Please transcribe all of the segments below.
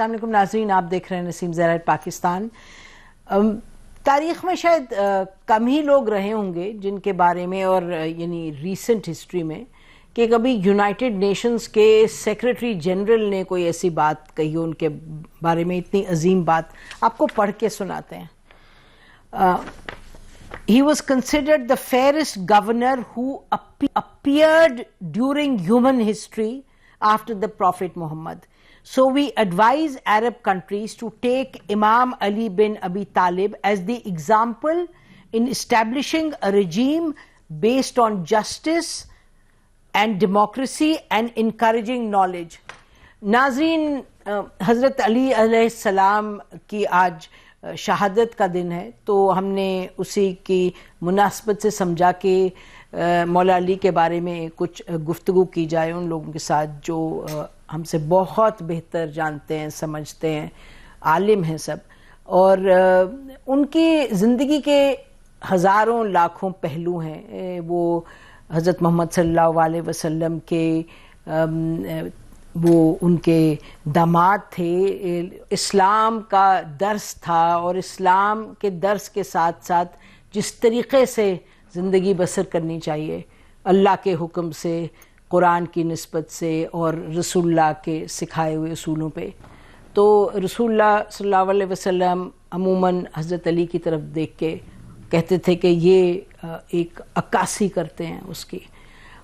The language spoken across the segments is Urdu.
السلام علیکم ناظرین، آپ دیکھ رہے ہیں نسیم زہرا پاکستان۔ تاریخ میں شاید کم ہی لوگ رہے ہوں گے جن کے بارے میں، اور یعنی ریسنٹ ہسٹری میں، کہ کبھی یونائٹڈ نیشنز کے سیکریٹری جنرل نے کوئی ایسی بات کہی ہو ان کے بارے میں، اتنی عظیم بات۔ آپ کو پڑھ کے سناتے ہیں۔ He was considered the fairest governor who appeared during human history after the Prophet Muhammad. So we advise Arab countries to take Imam Ali bin Abi Talib as the example in establishing a regime based on justice and democracy and encouraging knowledge. ناظرین، حضرت علی علیہ السلام کی آج شہادت کا دن ہے، تو ہم نے اسی کی مناسبت سے سمجھا کہ مولا علی کے بارے میں کچھ گفتگو کی جائے ان لوگوں کے ساتھ جو ہم سے بہت بہتر جانتے ہیں، سمجھتے ہیں، عالم ہیں سب، اور ان کی زندگی کے ہزاروں لاکھوں پہلو ہیں۔ وہ حضرت محمد صلی اللہ علیہ وسلم کے وہ ان کے داماد تھے، اسلام کا درس تھا، اور اسلام کے درس کے ساتھ ساتھ جس طریقے سے زندگی بسر کرنی چاہیے، اللہ کے حکم سے، قرآن کی نسبت سے، اور رسول اللہ کے سکھائے ہوئے اصولوں پہ، تو رسول اللہ صلی اللہ علیہ وسلم عموماً حضرت علی کی طرف دیکھ کے کہتے تھے کہ یہ ایک عکاسی کرتے ہیں اس کی،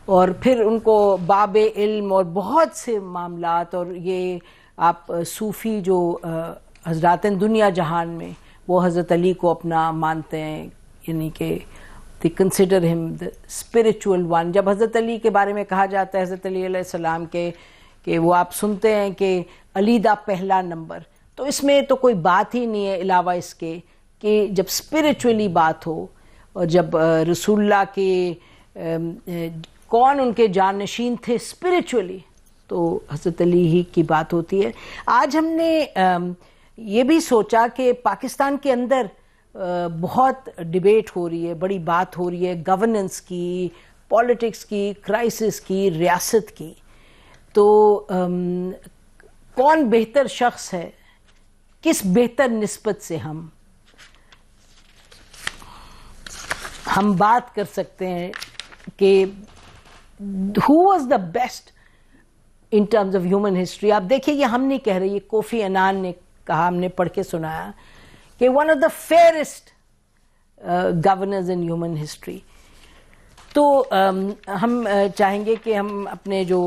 اور پھر ان کو باب علم اور بہت سے معاملات، اور یہ آپ صوفی جو حضرات ہیں دنیا جہان میں، وہ حضرت علی کو اپنا مانتے ہیں، یعنی کہ they consider him the spiritual one۔ جب حضرت علی کے بارے میں کہا جاتا ہے حضرت علی علیہ السلام کے کہ وہ آپ سنتے ہیں کہ علی دا پہلا نمبر، تو اس میں تو کوئی بات ہی نہیں ہے علاوہ اس کے کہ جب اسپرچولی بات ہو، اور جب رسول اللہ کے کون ان کے جانشین تھے اسپرچولی، تو حضرت علی ہی کی بات ہوتی ہے۔ آج ہم نے یہ بھی سوچا کہ پاکستان کے اندر بہت ڈیبیٹ ہو رہی ہے، بڑی بات ہو رہی ہے گورننس کی، پولیٹکس کی، کرائسس کی، ریاست کی، تو کون بہتر شخص ہے، کس بہتر نسبت سے ہم بات کر سکتے ہیں کہ who was the best in terms of human history۔ آپ دیکھیں یہ ہم نہیں کہہ رہے، یہ کوفی عنان نے کہا، ہم نے پڑھ کے سنایا کہ one of the fairest governors in human history۔ تو ہم چاہیں گے کہ ہم اپنے جو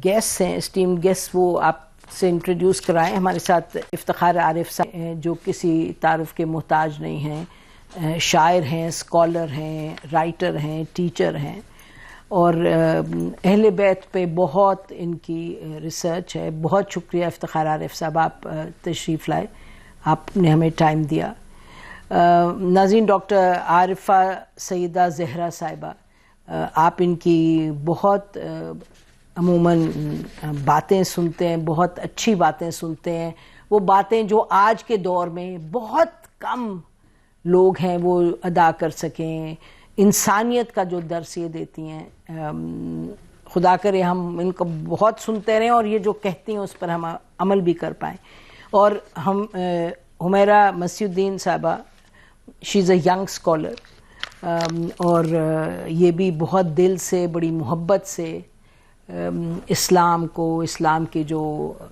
گیسٹ ہیں، اسٹیم گیسٹ، وہ آپ سے انٹروڈیوس کرائیں۔ ہمارے ساتھ افتخار عارف صاحب ہیں جو کسی تعارف کے محتاج نہیں ہیں، شاعر ہیں، اسکالر ہیں، رائٹر ہیں، ٹیچر ہیں، اور اہل بیت پہ بہت ان کی ریسرچ ہے۔ بہت شکریہ افتخار عارف صاحب، آپ تشریف لائے، آپ نے ہمیں ٹائم دیا۔ ناظرین، ڈاکٹر عارفہ سیدہ زہرا صاحبہ، آپ ان کی بہت عموماً باتیں سنتے ہیں، بہت اچھی باتیں سنتے ہیں، وہ باتیں جو آج کے دور میں بہت کم لوگ ہیں وہ ادا کر سکیں، انسانیت کا جو درس یہ دیتی ہیں۔ خدا کرے ہم ان کو بہت سنتے رہیں اور یہ جو کہتی ہیں اس پر ہم عمل بھی کر پائیں۔ اور ہم حمیرہ مسیح الدین صاحبہ، شی از اے ینگ اسکالر، اور یہ بھی بہت دل سے، بڑی محبت سے اسلام کو، اسلام کے جو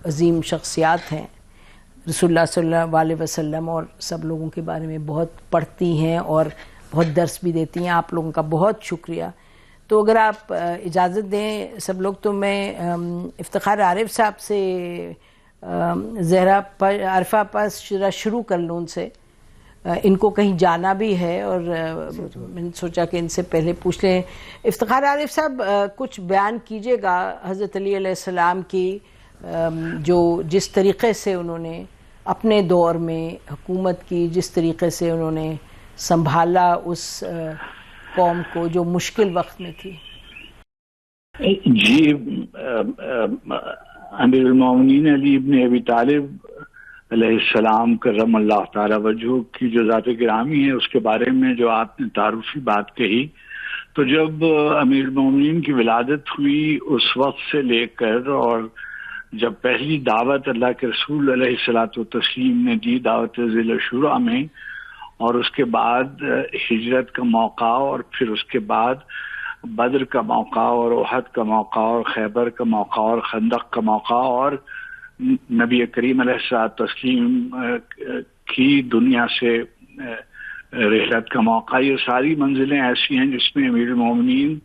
عظیم شخصیات ہیں رسول اللہ صلی اللہ علیہ وسلم اور سب لوگوں کے بارے میں بہت پڑھتی ہیں اور بہت درس بھی دیتی ہیں۔ آپ لوگوں کا بہت شکریہ۔ تو اگر آپ اجازت دیں سب لوگ، تو میں افتخار عارف صاحب سے زہرا عارفہ پاس شروع کر لوں ان سے۔ ان کو کہیں جانا بھی ہے، اور میں نے سوچا کہ ان سے پہلے پوچھ لیں۔ افتخار عارف صاحب، کچھ بیان کیجیے گا حضرت علی علیہ السلام کی، جو جس طریقے سے انہوں نے اپنے دور میں حکومت کی، جس طریقے سے انہوں نے سنبھالا اس قوم کو جو مشکل وقت میں تھی۔ جی، امیر المومنین علی ابن ابی طالب علیہ السلام کرم اللہ تعالی وجہہ کی جو ذات گرامی ہے، اس کے بارے میں جو آپ نے تعارفی بات کہی، تو جب امیر المومنین کی ولادت ہوئی اس وقت سے لے کر اور جب پہلی دعوت اللہ کے رسول علیہ الصلوۃ والتسلیم نے دی دعوت ذی الشورى میں، اور اس کے بعد ہجرت کا موقع، اور پھر اس کے بعد بدر کا موقع اور احد کا موقع اور خیبر کا موقع اور خندق کا موقع اور نبی کریم علیہ الصلوۃ والتسلیم کی دنیا سے رحلت کا موقع، یہ ساری منزلیں ایسی ہیں جس میں امیر المومنین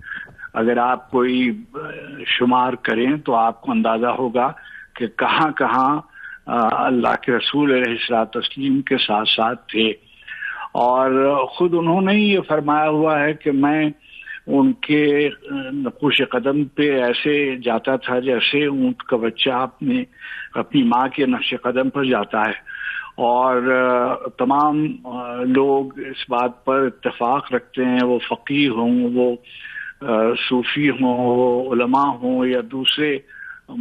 اگر آپ کوئی شمار کریں تو آپ کو اندازہ ہوگا کہ کہاں کہاں اللہ کے رسول علیہ الصلوۃ والتسلیم کے ساتھ ساتھ تھے. اور خود انہوں نے یہ فرمایا ہوا ہے کہ میں ان کے نقوش قدم پہ ایسے جاتا تھا جیسے اونٹ کا بچہ اپنی ماں کے نقش قدم پر جاتا ہے. اور تمام لوگ اس بات پر اتفاق رکھتے ہیں، وہ فقیہ ہوں، وہ صوفی ہوں، وہ علماء ہوں یا دوسرے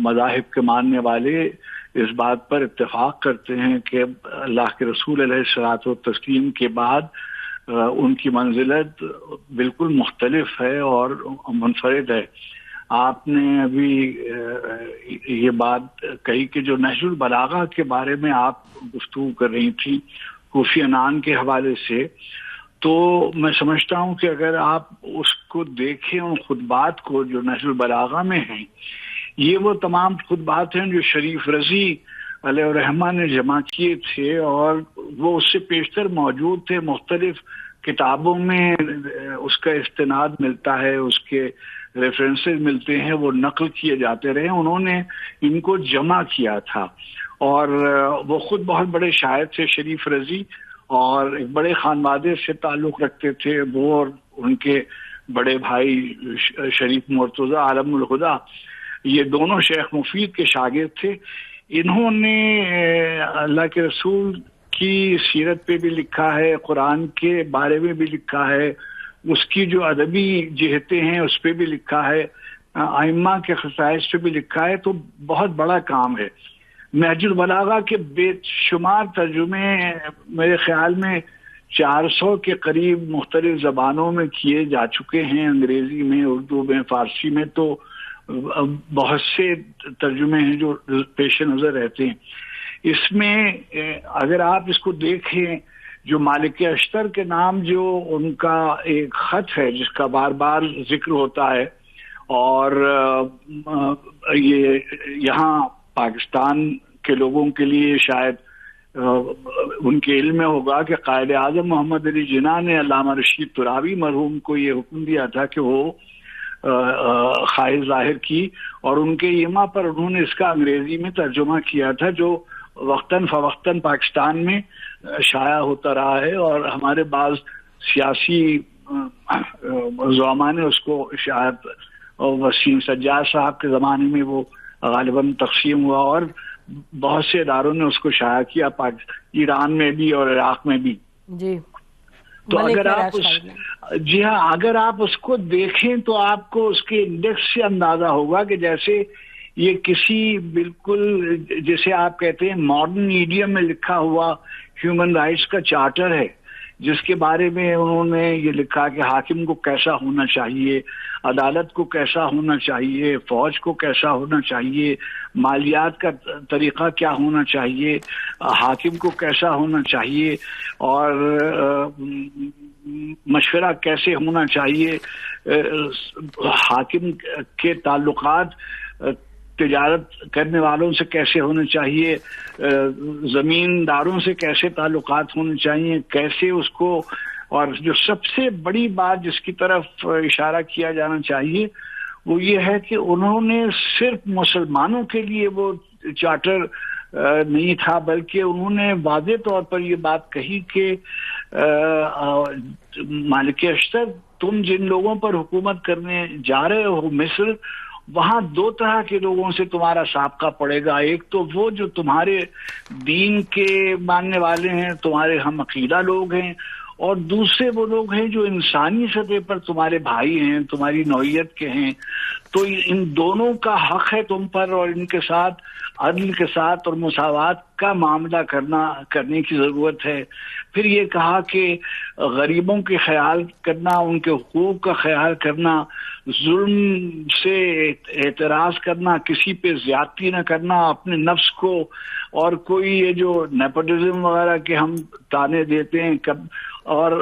مذاہب کے ماننے والے، اس بات پر اتفاق کرتے ہیں کہ اللہ کے رسول علیہ الصلوۃ والتسلیم کے بعد ان کی منزلت بالکل مختلف ہے اور منفرد ہے. آپ نے ابھی یہ بات کہی کہ جو نہج البلاغہ کے بارے میں آپ گفتگو کر رہی تھی کوفی عنان کے حوالے سے، تو میں سمجھتا ہوں کہ اگر آپ اس کو دیکھیں ان خطبات کو جو نہج البلاغہ میں ہیں، یہ وہ تمام خطبات ہیں جو شریف رضی علیہ الرحمہ نے جمع کیے تھے، اور وہ اس سے پیشتر موجود تھے، مختلف کتابوں میں اس کا استناد ملتا ہے، اس کے ریفرنسز ملتے ہیں، وہ نقل کیے جاتے رہے. انہوں نے ان کو جمع کیا تھا، اور وہ خود بہت بڑے شاعر تھے شریف رضی، اور ایک بڑے خانوادے سے تعلق رکھتے تھے. وہ اور ان کے بڑے بھائی شریف مرتضی عالم الہدیٰ، یہ دونوں شیخ مفید کے شاگرد تھے. انہوں نے اللہ کے رسول کی سیرت پہ بھی لکھا ہے، قرآن کے بارے میں بھی لکھا ہے، اس کی جو ادبی جہتیں ہیں اس پہ بھی لکھا ہے، ائمہ کے خصائص پہ بھی لکھا ہے. تو بہت بڑا کام ہے. نہج البلاغہ کے بے شمار ترجمے میرے خیال میں 400 کے قریب مختلف زبانوں میں کیے جا چکے ہیں، انگریزی میں، اردو میں، فارسی میں. تو بہت سے ترجمے ہیں جو پیش نظر رہتے ہیں. اس میں اگر آپ اس کو دیکھیں، جو مالک اشتر کے نام جو ان کا ایک خط ہے جس کا بار بار ذکر ہوتا ہے، اور یہ یہاں پاکستان کے لوگوں کے لیے شاید ان کے علم میں ہوگا کہ قائد اعظم محمد علی جناح نے علامہ رشید ترابی مرحوم کو یہ حکم دیا تھا کہ وہ خواہش ظاہر کی، اور ان کے ایما پر انہوں نے اس کا انگریزی میں ترجمہ کیا تھا، جو وقتاً فوقتاً پاکستان میں شائع ہوتا رہا ہے. اور ہمارے بعض سیاسی زعماء نے اس کو شاید وسیم سجاد صاحب کے زمانے میں وہ غالباً تقسیم ہوا، اور بہت سے اداروں نے اس کو شائع کیا، ایران میں بھی اور عراق میں بھی. جی تو اگر آپ جی ہاں، اگر آپ اس کو دیکھیں تو آپ کو اس کے انڈیکس سے اندازہ ہوگا کہ جیسے یہ کسی بالکل جیسے آپ کہتے ہیں ماڈرن ایڈیم میں لکھا ہوا ہیومن رائٹس کا چارٹر ہے، جس کے بارے میں انہوں نے یہ لکھا کہ حاکم کو کیسا ہونا چاہیے، عدالت کو کیسا ہونا چاہیے، فوج کو کیسا ہونا چاہیے، مالیات کا طریقہ کیا ہونا چاہیے، حاکم کو کیسا ہونا چاہیے، اور مشورہ کیسے ہونا چاہیے، حاکم کے تعلقات تجارت کرنے والوں سے کیسے ہونے چاہیے، زمینداروں سے کیسے تعلقات ہونے چاہیے، کیسے اس کو. اور جو سب سے بڑی بات جس کی طرف اشارہ کیا جانا چاہیے وہ یہ ہے کہ انہوں نے صرف مسلمانوں کے لیے وہ چارٹر نہیں تھا، بلکہ انہوں نے واضح طور پر یہ بات کہی کہ مالک اشتر، تم جن لوگوں پر حکومت کرنے جا رہے ہو مصر، وہاں دو طرح کے لوگوں سے تمہارا سابقہ پڑے گا. ایک تو وہ جو تمہارے دین کے ماننے والے ہیں، تمہارے ہم عقیدہ لوگ ہیں، اور دوسرے وہ لوگ ہیں جو انسانی سطح پر تمہارے بھائی ہیں، تمہاری نوعیت کے ہیں. تو ان دونوں کا حق ہے تم پر، اور ان کے ساتھ عدل کے ساتھ اور مساوات کا معاملہ کرنے کی ضرورت ہے. پھر یہ کہا کہ غریبوں کے خیال کرنا، ان کے حقوق کا خیال کرنا، ظلم سے اعتراض کرنا، کسی پہ زیادتی نہ کرنا، اپنے نفس کو، اور کوئی یہ جو نیپوٹزم وغیرہ کے ہم تانے دیتے ہیں اور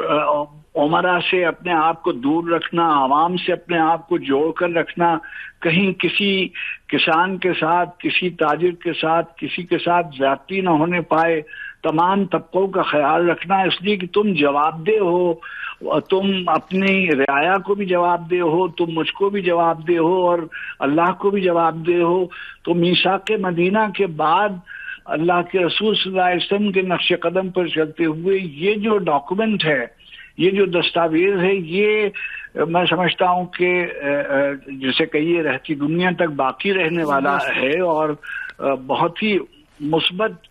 عمرا سے اپنے آپ کو دور رکھنا، عوام سے اپنے آپ کو جوڑ کر رکھنا، کہیں کسی کسان کے ساتھ، کسی تاجر کے ساتھ، کسی کے ساتھ زیادتی نہ ہونے پائے، تمام طبقوں کا خیال رکھنا، اس لیے کہ تم جواب دہ ہو، تم اپنی رعایا کو بھی جواب دہ ہو، تم مجھ کو بھی جواب دہ ہو، اور اللہ کو بھی جواب دہ ہو. تو میثاق مدینہ کے بعد اللہ کے رسول صلی اللہ علیہ وسلم کے نقش قدم پر چلتے ہوئے یہ جو ڈاکومنٹ ہے، یہ جو دستاویز ہے، یہ میں سمجھتا ہوں کہ جسے کہیے رہتی دنیا تک باقی رہنے والا ہے، اور بہت ہی مثبت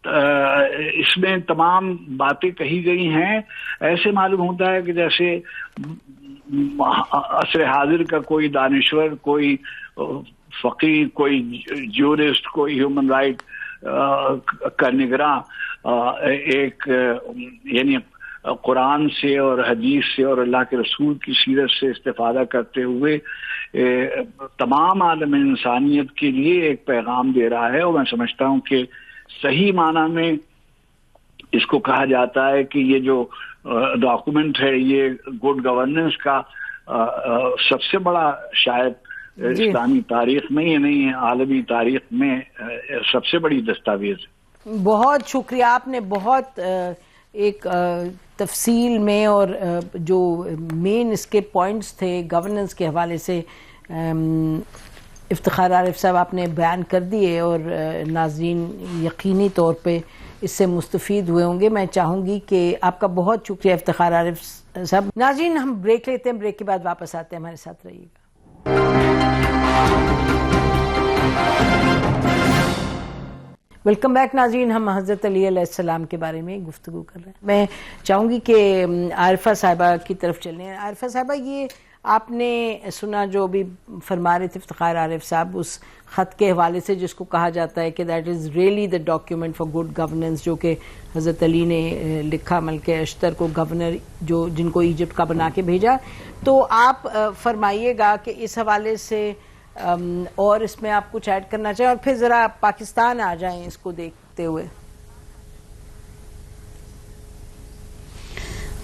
اس میں تمام باتیں کہی گئی ہیں. ایسے معلوم ہوتا ہے کہ جیسے عصر حاضر کا کوئی دانشور، کوئی فقیر، کوئی جورسٹ، کوئی ہیومن رائٹ کا نگراں ایک یعنی قرآن سے اور حدیث سے اور اللہ کے رسول کی سیرت سے استفادہ کرتے ہوئے تمام عالم انسانیت کے لیے ایک پیغام دے رہا ہے. اور میں سمجھتا ہوں کہ صحیح معنی میں اس کو کہا جاتا ہے کہ یہ جو ڈاکومنٹ ہے یہ گڈ گورننس کا سب سے بڑا شاید اسلامی تاریخ میں ہی نہیں، عالمی تاریخ میں سب سے بڑی دستاویز ہے. بہت شکریہ، آپ نے بہت ایک تفصیل میں اور جو مین اس کے پوائنٹس تھے گورننس کے حوالے سے افتخار عارف صاحب آپ نے بیان کر دیے، اور ناظرین یقینی طور پہ اس سے مستفید ہوئے ہوں گے. میں چاہوں گی کہ آپ کا بہت شکریہ افتخار عارف صاحب. ناظرین ہم بریک لیتے ہیں، بریک کے بعد واپس آتے ہیں، ہمارے ساتھ رہیے گا. ویلکم بیک ناظرین، ہم حضرت علی علیہ السلام کے بارے میں گفتگو کر رہے ہیں. میں چاہوں گی کہ عارفہ صاحبہ کی طرف چلیں. عارفہ صاحبہ، یہ آپ نے سنا جو ابھی فرما رہے تھے افتخار عارف صاحب اس خط کے حوالے سے جس کو کہا جاتا ہے کہ that is really the document for good governance, جو کہ حضرت علی نے لکھا ملک اشتر کو، گورنر جن کو ایجپٹ کا بنا کے بھیجا. تو آپ فرمائیے گا کہ اس حوالے سے اور اس میں آپ کچھ ایڈ کرنا چاہیں، اور پھر ذرا پاکستان آ جائیں اس کو دیکھتے ہوئے.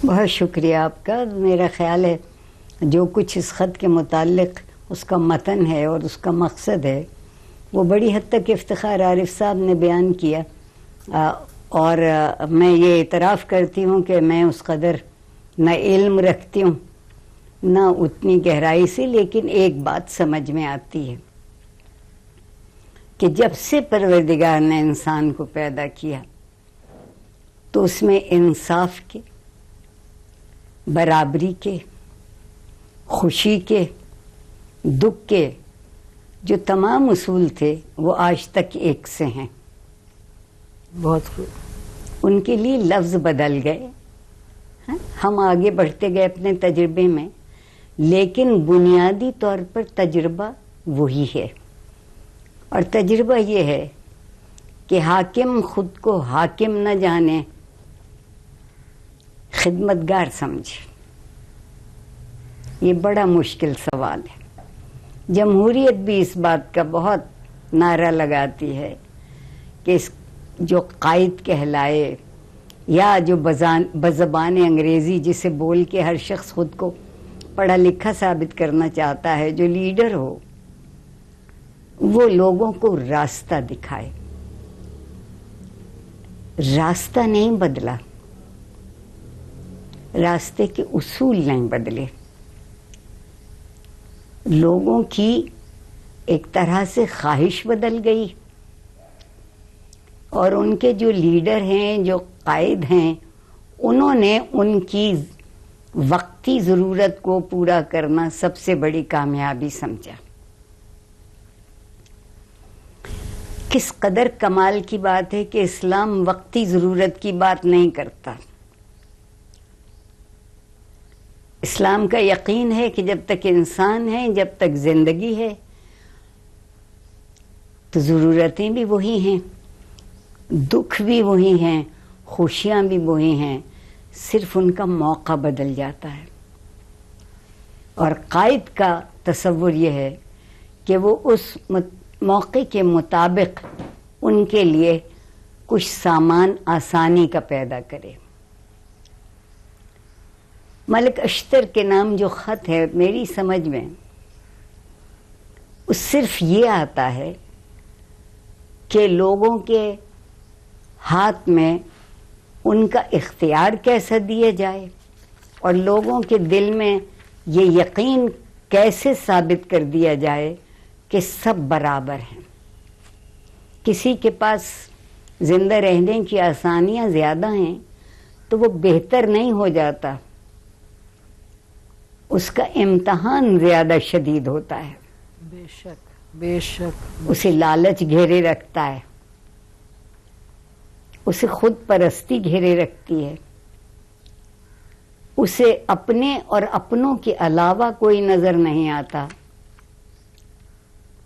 بہت شکریہ آپ کا. میرا خیال ہے جو کچھ اس خط کے متعلق اس کا متن ہے اور اس کا مقصد ہے وہ بڑی حد تک افتخار عارف صاحب نے بیان کیا، اور میں یہ اعتراف کرتی ہوں کہ میں اس قدر نہ علم رکھتی ہوں نہ اتنی گہرائی سے، لیکن ایک بات سمجھ میں آتی ہے کہ جب سے پروردگار نے انسان کو پیدا کیا تو اس میں انصاف کے، برابری کے، خوشی کے، دکھ کے جو تمام اصول تھے وہ آج تک ایک سے ہیں. بہت خوب. ان کے لیے لفظ بدل گئے، ہم آگے بڑھتے گئے اپنے تجربے میں، لیکن بنیادی طور پر تجربہ وہی ہے. اور تجربہ یہ ہے کہ حاکم خود کو حاکم نہ جانے، خدمتگار سمجھے. یہ بڑا مشکل سوال ہے. جمہوریت بھی اس بات کا بہت نعرہ لگاتی ہے کہ جو قائد کہلائے یا جو بزبان انگریزی جسے بول کے ہر شخص خود کو پڑھا لکھا ثابت کرنا چاہتا ہے، جو لیڈر ہو وہ لوگوں کو راستہ دکھائے. راستہ نہیں بدلا، راستے کے اصول نہیں بدلے. لوگوں کی ایک طرح سے خواہش بدل گئی، اور ان کے جو لیڈر ہیں، جو قائد ہیں، انہوں نے ان کی وقتی ضرورت کو پورا کرنا سب سے بڑی کامیابی سمجھا. کس قدر کمال کی بات ہے کہ اسلام وقتی ضرورت کی بات نہیں کرتا، اسلام کا یقین ہے کہ جب تک انسان ہے، جب تک زندگی ہے، تو ضرورتیں بھی وہی ہیں، دکھ بھی وہی ہیں، خوشیاں بھی وہی ہیں، صرف ان کا موقع بدل جاتا ہے۔ اور قائد کا تصور یہ ہے کہ وہ اس موقع کے مطابق ان کے لیے کچھ سامان آسانی کا پیدا کرے۔ ملک اشتر کے نام جو خط ہے، میری سمجھ میں اس صرف یہ آتا ہے کہ لوگوں کے ہاتھ میں ان کا اختیار کیسا دیا جائے اور لوگوں کے دل میں یہ یقین کیسے ثابت کر دیا جائے کہ سب برابر ہیں۔ کسی کے پاس زندہ رہنے کی آسانیاں زیادہ ہیں تو وہ بہتر نہیں ہو جاتا، اس کا امتحان زیادہ شدید ہوتا ہے۔ بے شک، بے شک۔ اسے لالچ گھیرے رکھتا ہے، اسے خود پرستی گھیرے رکھتی ہے، اسے اپنے اور اپنوں کے علاوہ کوئی نظر نہیں آتا۔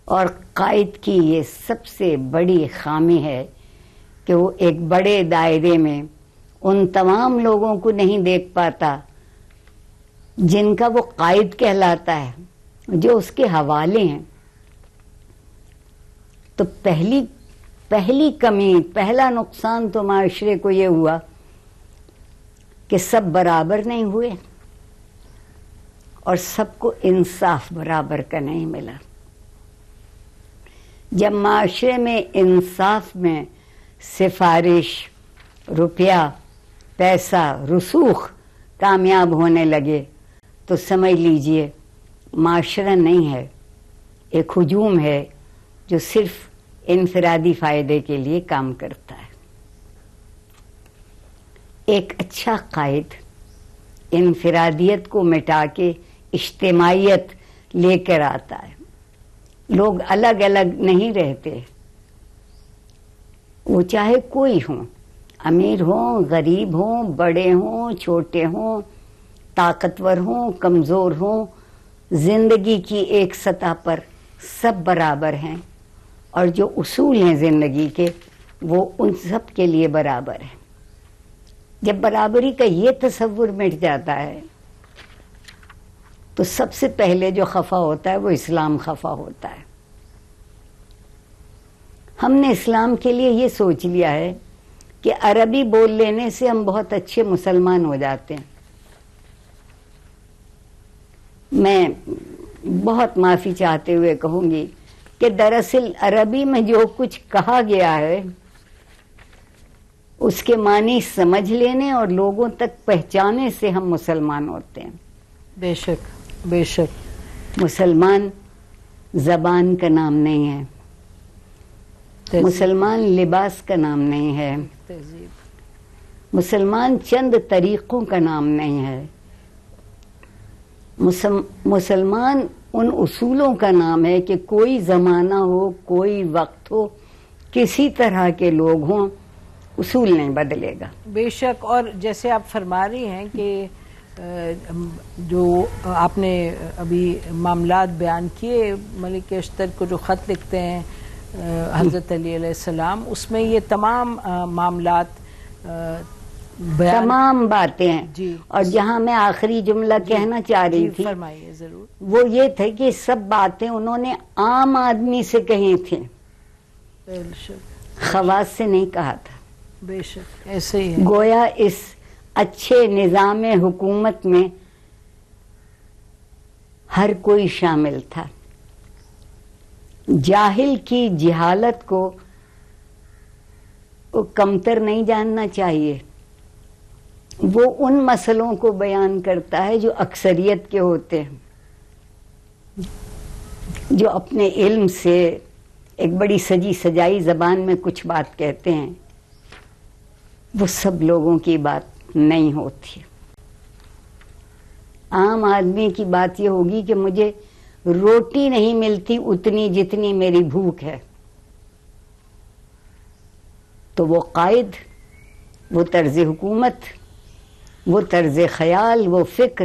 اور قائد کی یہ سب سے بڑی خامی ہے کہ وہ ایک بڑے دائرے میں ان تمام لوگوں کو نہیں دیکھ پاتا جن کا وہ قائد کہلاتا ہے، جو اس کے حوالے ہیں۔ تو پہلی کمی، پہلا نقصان تو معاشرے کو یہ ہوا کہ سب برابر نہیں ہوئے اور سب کو انصاف برابر کا نہیں ملا۔ جب معاشرے میں انصاف میں سفارش، روپیہ، پیسہ، رسوخ کامیاب ہونے لگے تو سمجھ لیجئے معاشرہ نہیں ہے، ایک ہجوم ہے جو صرف انفرادی فائدے کے لیے کام کرتا ہے۔ ایک اچھا قائد انفرادیت کو مٹا کے اجتماعیت لے کر آتا ہے۔ لوگ الگ الگ نہیں رہتے، وہ چاہے کوئی ہوں، امیر ہوں، غریب ہوں، بڑے ہوں، چھوٹے ہوں، طاقتور ہوں، کمزور ہوں، زندگی کی ایک سطح پر سب برابر ہیں، اور جو اصول ہیں زندگی کے وہ ان سب کے لیے برابر ہیں۔ جب برابری کا یہ تصور مٹ جاتا ہے تو سب سے پہلے جو خفا ہوتا ہے وہ اسلام خفا ہوتا ہے۔ ہم نے اسلام کے لیے یہ سوچ لیا ہے کہ عربی بول لینے سے ہم بہت اچھے مسلمان ہو جاتے ہیں۔ میں بہت معافی چاہتے ہوئے کہوں گی کہ دراصل عربی میں جو کچھ کہا گیا ہے اس کے معنی سمجھ لینے اور لوگوں تک پہچانے سے ہم مسلمان ہوتے ہیں۔ بے شک، بے شک۔ مسلمان زبان کا نام نہیں ہے، مسلمان لباس کا نام نہیں ہے، مسلمان چند طریقوں کا نام نہیں ہے، مسلمان ان اصولوں کا نام ہے کہ کوئی زمانہ ہو، کوئی وقت ہو، کسی طرح کے لوگ ہوں، اصول نہیں بدلے گا۔ بے شک۔ اور جیسے آپ فرما رہی ہیں کہ جو آپ نے ابھی معاملات بیان کیے، ملک اشتر کو جو خط لکھتے ہیں حضرت علی علیہ السلام، اس میں یہ تمام معاملات تمام باتیں ہیں۔ جی۔ اور جہاں میں آخری جملہ کہنا چاہ رہی تھی، فرمائیے ضرور، وہ یہ تھے کہ سب باتیں انہوں نے عام آدمی سے کہی تھیں، خواص سے نہیں کہا تھا۔ بے شک، ایسے ہی ہے۔ گویا اس اچھے نظام حکومت میں ہر کوئی شامل تھا۔ جاہل کی جہالت کو کمتر نہیں جاننا چاہیے۔ وہ ان مسئلوں کو بیان کرتا ہے جو اکثریت کے ہوتے ہیں، جو اپنے علم سے ایک بڑی سجی سجائی زبان میں کچھ بات کہتے ہیں، وہ سب لوگوں کی بات نہیں ہوتی۔ عام آدمی کی بات یہ ہوگی کہ مجھے روٹی نہیں ملتی اتنی جتنی میری بھوک ہے، تو وہ قائد، وہ طرز حکومت، وہ طرز خیال، وہ فکر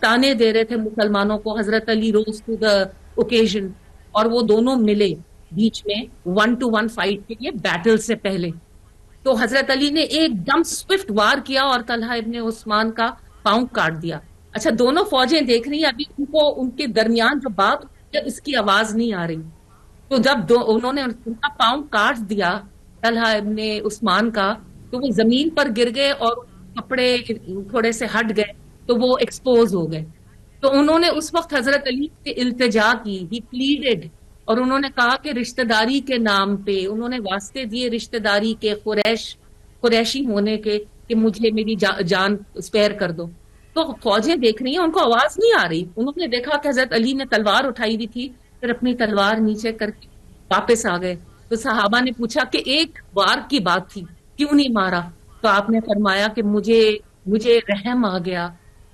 تانے دے رہے تھے مسلمانوں کو. حضرت علی روز ٹو دا اوکیزن اور وہ دونوں ملے بیچ میں 1-to-1 فائٹ کے لیے بیٹل سے پہلے. تو حضرت علی نے ایک دم سوئفٹ وار کیا اور طلحہ ابن عثمان کا پاؤں کاٹ دیا. اچھا دونوں فوجیں دیکھ رہی ہیں, ابھی ان کے درمیان جو بات اس کی آواز نہیں آ رہی. تو جب انہوں نے ان کا پاؤں کاٹ دیا طلحہ ابن عثمان کا, تو وہ زمین پر گر گئے اور کپڑے تھوڑے سے ہٹ گئے تو وہ ایکسپوز ہو گئے. تو انہوں نے اس وقت حضرت علی سے التجا کی, ہی پلیڈڈ, اور انہوں نے کہا کہ رشتہ داری کے نام پہ انہوں نے واسطے دیے رشتہ داری کے, قریشی ہونے کے, کہ مجھے میری جان اسپیئر کر دو. تو فوجیں دیکھ رہی ہیں, ان کو آواز نہیں آ رہی. انہوں نے دیکھا کہ حضرت علی نے تلوار اٹھائی ہوئی تھی, پھر اپنی تلوار نیچے کر کے واپس آ گئے. تو صحابہ نے پوچھا کہ ایک وار کی بات تھی, کیوں نہیں مارا؟ تو آپ نے فرمایا کہ مجھے رحم آ گیا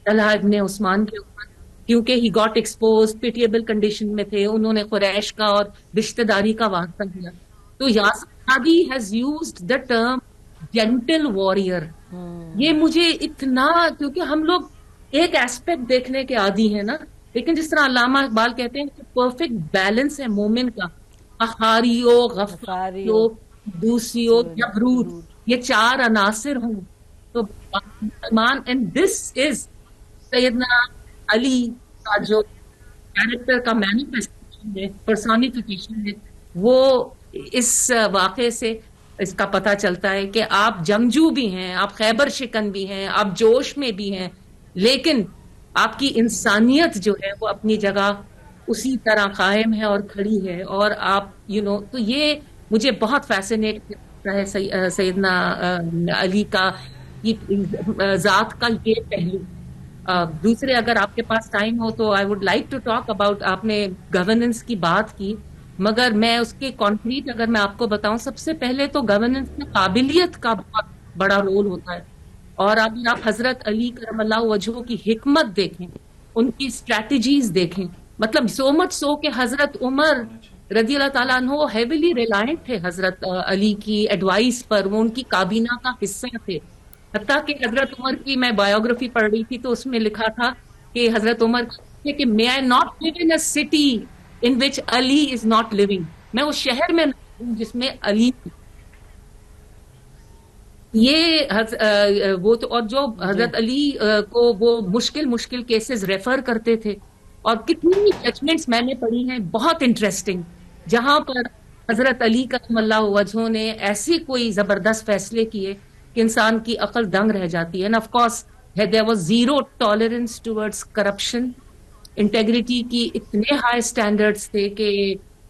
طلحہ ابن عثمان کے اوپر, کیونکہ he got expose, pitiable condition میں تھے, انہوں نے قریش کا اور رشتہ داری کا واسطہ دیا. تو Yasir Arafat has used the term gentle warrior. یہ مجھے اتنا, کیونکہ ہم لوگ ایک ایسپیکٹ دیکھنے کے عادی ہیں نا, لیکن جس طرح علامہ اقبال کہتے ہیں کہ پرفیکٹ بیلنس ہے مومن کا, اخاریو, غفاریو, دوسیو, جبروت, یہ 4 عناصر ہوں تو مسلمان. اینڈ دس از سیدنا علی کا جو کیریکٹر کا مینیفیسٹیشن ہے, پرسونیفیکیشن ہے, وہ اس واقعے سے اس کا پتہ چلتا ہے کہ آپ جنگجو بھی ہیں, آپ خیبر شکن بھی ہیں, آپ جوش میں بھی ہیں, لیکن آپ کی انسانیت جو ہے وہ اپنی جگہ اسی طرح قائم ہے اور کھڑی ہے. اور آپ تو یہ مجھے بہت فیسینیٹ کرتا ہے سیدنا علی کا ذات کا یہ پہلو. دوسرے اگر آپ کے پاس ٹائم ہو تو I would like to talk about, آپ نے گورننس کی بات کی, مگر میں اس کے کانکریٹ اگر میں آپ کو بتاؤں, سب سے پہلے تو گورننس میں قابلیت کا بہت بڑا رول ہوتا ہے. اور اگر آپ حضرت علی کرم اللہ وجہہ کی حکمت دیکھیں, ان کی اسٹریٹجیز دیکھیں, مطلب سو مچ سو کہ حضرت عمر رضی اللہ تعالیٰ عنہ ہیویلی ریلائنٹ تھے حضرت علی کی ایڈوائس پر, وہ ان کی کابینہ کا حصہ تھے. حتیٰ کہ حضرت عمر کی میں بایوگرافی پڑھ رہی تھی تو اس میں لکھا تھا کہ حضرت عمر کہ may I not live in a city in which Ali is not living, میں اس شہر میں جس میں علی. یہ وہ تو, اور جو حضرت علی کو وہ مشکل کیسز ریفر کرتے تھے, اور کتنی ججمنٹس میں نے پڑھی ہیں بہت انٹرسٹنگ, جہاں پر حضرت علی کرم اللہ وجہہ نے ایسے کوئی زبردست فیصلے کیے کہ انسان کی عقل دنگ رہ جاتی ہے. And of course there was zero tolerance towards corruption, integrity کی اتنے ہائی اسٹینڈرڈس تھے کہ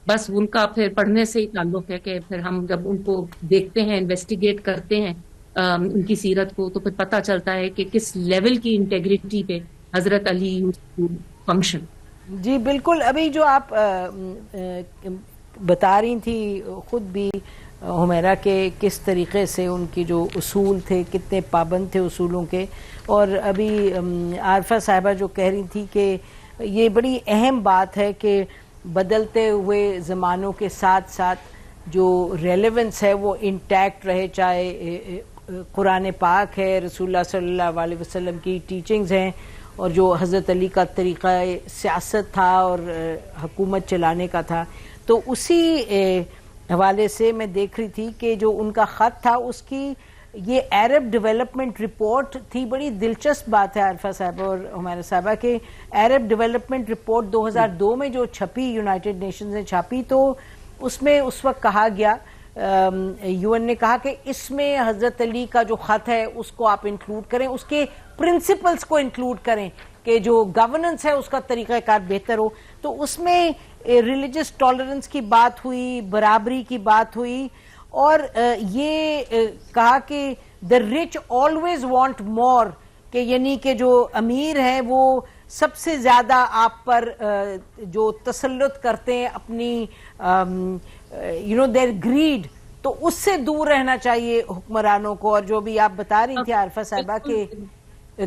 بس ان کا پھر پڑھنے سے ہی تعلق ہے کہ پھر ہم جب ان کو دیکھتے ہیں, انویسٹیگیٹ کرتے ہیں ان کی سیرت کو, تو پھر پتہ چلتا ہے کہ کس لیول کی انٹیگریٹی پہ حضرت علی فنکشن. جی بالکل, ابھی جو آپ بتا رہی تھی خود بھی حمیرہ کے کس طریقے سے ان کی جو اصول تھے کتنے پابند تھے اصولوں کے, اور ابھی عارفہ صاحبہ جو کہہ رہی تھی کہ یہ بڑی اہم بات ہے کہ بدلتے ہوئے زمانوں کے ساتھ ساتھ جو ریلیونس ہے وہ انٹیکٹ رہے, چاہے قرآن پاک ہے, رسول اللہ صلی اللہ علیہ وسلم کی ٹیچنگز ہیں, اور جو حضرت علی کا طریقہ سیاست تھا اور حکومت چلانے کا تھا. تو اسی حوالے سے میں دیکھ رہی تھی کہ جو ان کا خط تھا اس کی یہ عرب ڈیولپمنٹ رپورٹ تھی. بڑی دلچسپ بات ہے عارفہ صاحبہ اور حمیرہ صاحبہ کہ عرب ڈیولپمنٹ رپورٹ 2002 میں جو چھپی, یونائٹڈ نیشنز نے چھاپی, تو اس میں اس وقت کہا گیا, یو این نے کہا کہ اس میں حضرت علی کا جو خط ہے اس کو آپ انکلوڈ کریں, اس کے پرنسپلز کو انکلوڈ کریں کہ جو گورننس ہے اس کا طریقہ کار بہتر ہو. تو اس میں ریلیجس ٹالرنس کی بات ہوئی, برابری کی بات ہوئی, اور یہ کہا کہ the rich always want more, کہ یعنی کہ جو امیر ہیں وہ سب سے زیادہ آپ پر جو تسلط کرتے ہیں اپنی their greed, تو اس سے دور رہنا چاہیے حکمرانوں کو. اور جو بھی آپ بتا رہی تھی عارفہ صاحبہ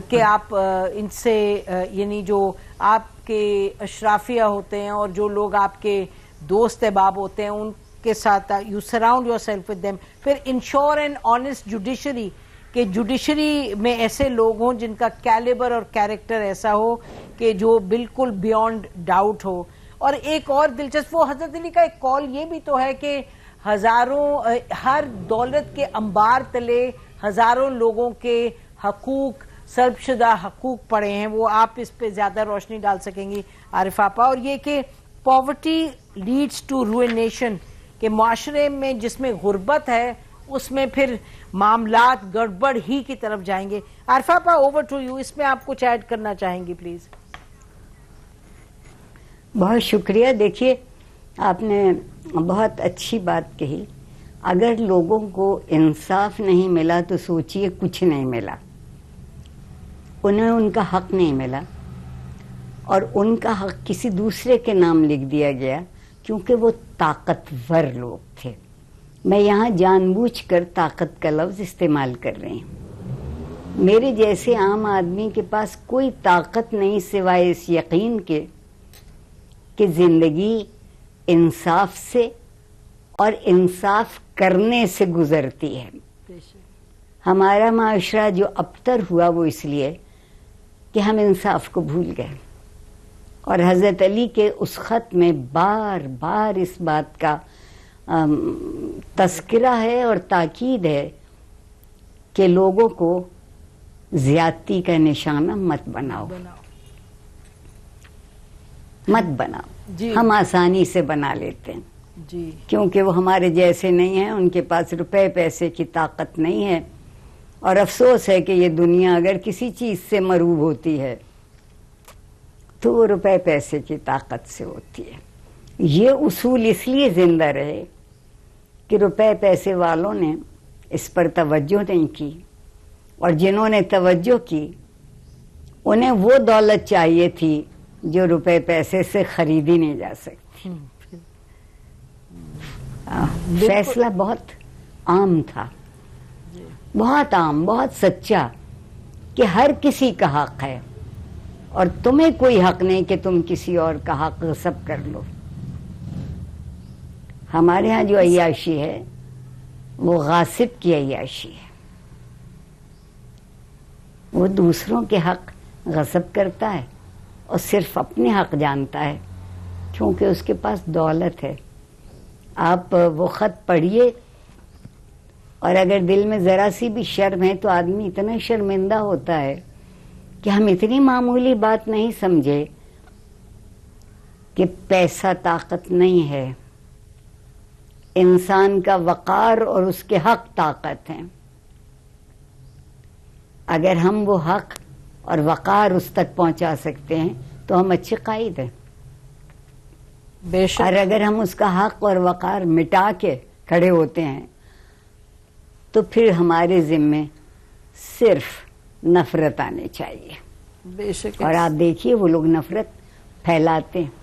کہ آپ ان سے یعنی جو آپ کے اشرافیہ ہوتے ہیں اور جو لوگ آپ کے دوست احباب ہوتے ہیں ان کے ساتھ you surround yourself with them. پھر انشور اینڈ آنیسٹ جوڈیشری, کہ جوڈیشری میں ایسے لوگ ہوں جن کا کیلیبر اور کیریکٹر ایسا ہو کہ جو بالکل بیونڈ ڈاؤٹ ہو. اور ایک اور دلچسپ وہ حضرت علی کا ایک کال یہ بھی تو ہے کہ ہر دولت کے انبار تلے ہزاروں لوگوں کے حقوق، سلب شدہ حقوق پڑے ہیں. وہ آپ اس پہ زیادہ روشنی ڈال سکیں گی عارف آپا. اور یہ کہ پاورٹی لیڈس ٹو روئنیشن، کہ معاشرے میں جس میں غربت ہے اس میں پھر معاملات گڑبڑ ہی کی طرف جائیں گے. عارف آپا اوور ٹو یو، اس میں آپ کچھ ایڈ کرنا چاہیں گی پلیز. بہت شکریہ. دیکھیے آپ نے بہت اچھی بات کہی. اگر لوگوں کو انصاف نہیں ملا تو سوچئے کچھ نہیں ملا. انہیں ان کا حق نہیں ملا اور ان کا حق کسی دوسرے کے نام لکھ دیا گیا کیونکہ وہ طاقتور لوگ تھے. میں یہاں جان بوجھ کر طاقت کا لفظ استعمال کر رہی ہوں. میرے جیسے عام آدمی کے پاس کوئی طاقت نہیں سوائے اس یقین کے کہ زندگی انصاف سے اور انصاف کرنے سے گزرتی ہے. ہمارا معاشرہ جو ابتر ہوا وہ اس لیے کہ ہم انصاف کو بھول گئے. اور حضرت علی کے اس خط میں بار بار اس بات کا تذکرہ ہے اور تاکید ہے کہ لوگوں کو زیادتی کا نشانہ مت بناؤ، مت بناؤ. جی ہم آسانی سے بنا لیتے ہیں جی، کیونکہ وہ ہمارے جیسے نہیں ہیں، ان کے پاس روپے پیسے کی طاقت نہیں ہے. اور افسوس ہے کہ یہ دنیا اگر کسی چیز سے مروب ہوتی ہے تو وہ روپے پیسے کی طاقت سے ہوتی ہے. یہ اصول اس لیے زندہ رہے کہ روپے پیسے والوں نے اس پر توجہ نہیں کی، اور جنہوں نے توجہ کی انہیں وہ دولت چاہیے تھی جو روپے پیسے سے خریدی نہیں جا سکتی. فیصلہ بہت عام تھا، بہت عام، بہت سچا، کہ ہر کسی کا حق ہے اور تمہیں کوئی حق نہیں کہ تم کسی اور کا حق غصب کر لو. ہمارے ہاں جو عیاشی ہے وہ غاصب کی عیاشی ہے. وہ دوسروں کے حق غصب کرتا ہے اور صرف اپنے حق جانتا ہے کیونکہ اس کے پاس دولت ہے. آپ وہ خط پڑھیے اور اگر دل میں ذرا سی بھی شرم ہے تو آدمی اتنا شرمندہ ہوتا ہے کہ ہم اتنی معمولی بات نہیں سمجھے کہ پیسہ طاقت نہیں ہے. انسان کا وقار اور اس کے حق طاقت ہیں. اگر ہم وہ حق اور وقار اس تک پہنچا سکتے ہیں تو ہم اچھے قائد ہیں. بے شک. اور اگر ہم اس کا حق اور وقار مٹا کے کھڑے ہوتے ہیں تو پھر ہمارے ذمے صرف نفرت آنی چاہیے. بے شک. اور آپ دیکھیے وہ لوگ نفرت پھیلاتے ہیں،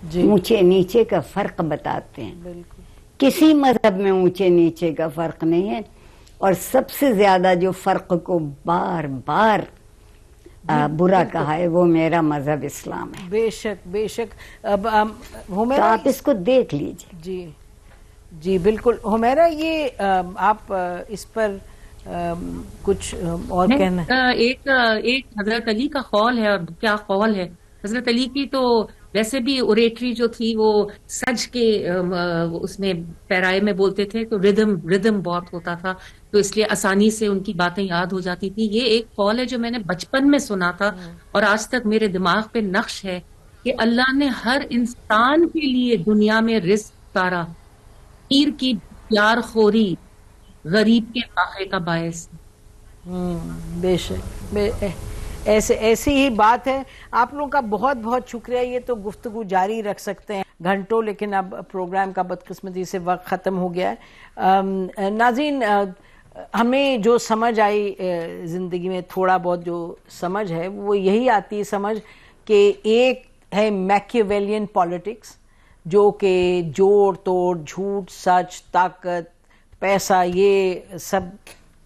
جی اونچے نیچے کا فرق بتاتے ہیں. بالکل. کسی مذہب میں اونچے نیچے کا فرق نہیں ہے، اور سب سے زیادہ جو فرق کو بار بار برا کہا ہے وہ میرا مذہب اسلام ہے. بے شک بے شک. اب تو آپ اس کو دیکھ لیجئے. جی جی بالکل. حمیرہ یہ آپ اس پر کچھ اور کہنا ہے؟ ایک حضرت علی کا قول ہے، اور کیا قول ہے حضرت علی کی. تو ویسے بھی اوریٹری جو تھی وہ سج کے اس میں پیرائے میں بولتے تھے، تو ردم بہت ہوتا تھا، تو اس لیے آسانی سے ان کی باتیں یاد ہو جاتی تھی. یہ ایک قول ہے جو میں نے بچپن میں سنا تھا اور آج تک میرے دماغ پہ نقش ہے کہ اللہ نے ہر انسان کے لیے دنیا میں رزق اتارا. پیر کی پیار خوری غریب کے فاقے کا باعث. بے شک. ایسی ہی بات ہے. آپ لوگوں کا بہت بہت شکریہ. یہ تو گفتگو جاری رکھ سکتے ہیں گھنٹوں، لیکن اب پروگرام کا بدقسمتی سے وقت ختم ہو گیا ہے. ناظرین، ہمیں جو سمجھ آئی زندگی میں، تھوڑا بہت جو سمجھ ہے وہ یہی آتی ہے سمجھ کہ ایک ہے میکیویلین پالیٹکس، جو کہ جوڑ توڑ، جھوٹ، سچ، طاقت، پیسہ، یہ سب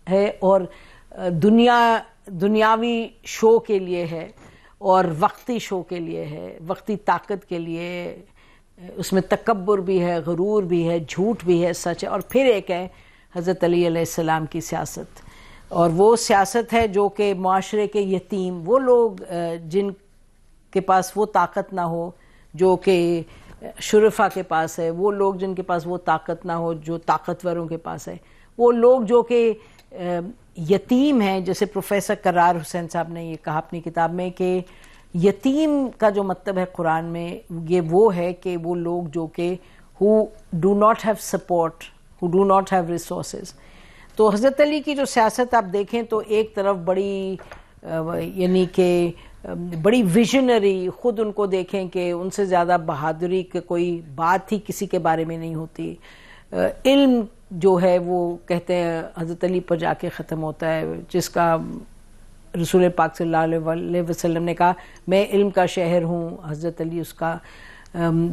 ہے، اور دنیاوی شو کے لیے ہے، اور وقتی شو کے لیے ہے، وقتی طاقت کے لیے. اس میں تکبر بھی ہے، غرور بھی ہے، جھوٹ بھی ہے، سچ ہے. اور پھر ایک ہے حضرت علی علیہ السلام کی سیاست. اور وہ سیاست ہے جو کہ معاشرے کے یتیم، وہ لوگ جن کے پاس وہ طاقت نہ ہو جو کہ شرفا کے پاس ہے، وہ لوگ جن کے پاس وہ طاقت نہ ہو جو طاقتوروں کے پاس ہے، وہ لوگ جو کہ یتیم ہیں، جیسے پروفیسر کرار حسین صاحب نے یہ کہا اپنی کتاب میں کہ یتیم کا جو مطلب ہے قرآن میں یہ وہ ہے کہ وہ لوگ جو کہ who do not have support, who do not have resources. تو حضرت علی کی جو سیاست آپ دیکھیں تو ایک طرف بڑی یعنی کہ بڑی ویژنری، خود ان کو دیکھیں کہ ان سے زیادہ بہادری کی کوئی بات ہی کسی کے بارے میں نہیں ہوتی، علم جو ہے وہ کہتے ہیں حضرت علی پر جا کے ختم ہوتا ہے، جس کا رسول پاک صلی اللہ علیہ وسلم نے کہا میں علم کا شہر ہوں، حضرت علی اس کا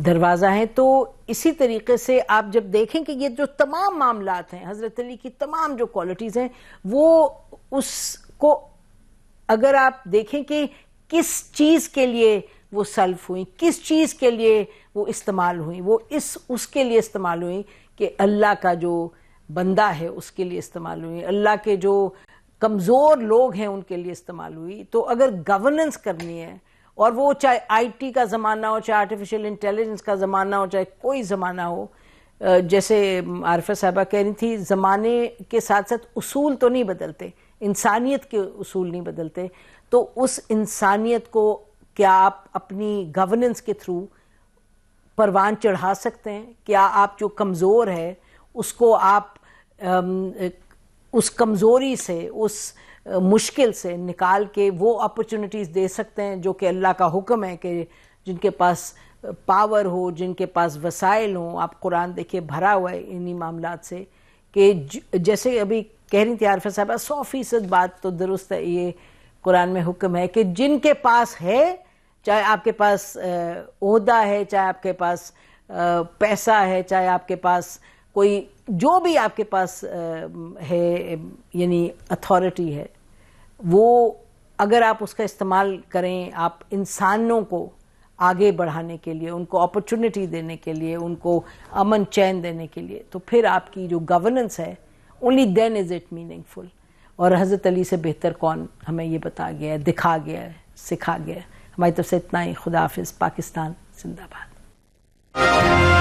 دروازہ ہے. تو اسی طریقے سے آپ جب دیکھیں کہ یہ جو تمام معاملات ہیں، حضرت علی کی تمام جو کوالٹیز ہیں، وہ اس کو اگر آپ دیکھیں کہ کس چیز کے لیے وہ سلف ہوئیں، کس چیز کے لیے وہ استعمال ہوئیں، وہ اس کے لیے استعمال ہوئیں کہ اللہ کا جو بندہ ہے اس کے لیے استعمال ہوئی، اللہ کے جو کمزور لوگ ہیں ان کے لیے استعمال ہوئی. تو اگر گورننس کرنی ہے، اور وہ چاہے آئی ٹی کا زمانہ ہو، چاہے آرٹیفیشل انٹیلیجنس کا زمانہ ہو، چاہے کوئی زمانہ ہو، جیسے عارفہ صاحبہ کہہ رہی تھی زمانے کے ساتھ ساتھ اصول تو نہیں بدلتے، انسانیت کے اصول نہیں بدلتے. تو اس انسانیت کو کیا آپ اپنی گورننس کے تھرو پروان چڑھا سکتے ہیں؟ کیا آپ جو کمزور ہے اس کو آپ اس کمزوری سے، اس مشکل سے نکال کے وہ اپرچونٹیز دے سکتے ہیں جو کہ اللہ کا حکم ہے کہ جن کے پاس پاور ہو، جن کے پاس وسائل ہوں؟ آپ قرآن دیکھیے بھرا ہوا ہے انہی معاملات سے، کہ جیسے ابھی کہہ رہی تھی عارفہ صاحبہ 100% بات تو درست ہے، یہ قرآن میں حکم ہے کہ جن کے پاس ہے، چاہے آپ کے پاس عہدہ ہے، چاہے آپ کے پاس پیسہ ہے، چاہے آپ کے پاس کوئی جو بھی آپ کے پاس ہے یعنی اتھارٹی ہے، وہ اگر آپ اس کا استعمال کریں، آپ انسانوں کو آگے بڑھانے کے لیے، ان کو اپرچونٹی دینے کے لیے، ان کو امن چین دینے کے لیے، تو پھر آپ کی جو گورننس ہے only then is it meaningful. اور حضرت علی سے بہتر کون ہمیں یہ بتا گیا ہے، دکھا گیا ہے، سکھا گیا ہے. ہماری طرف سے اتنا ہی. خدا حافظ. پاکستان زندہ باد.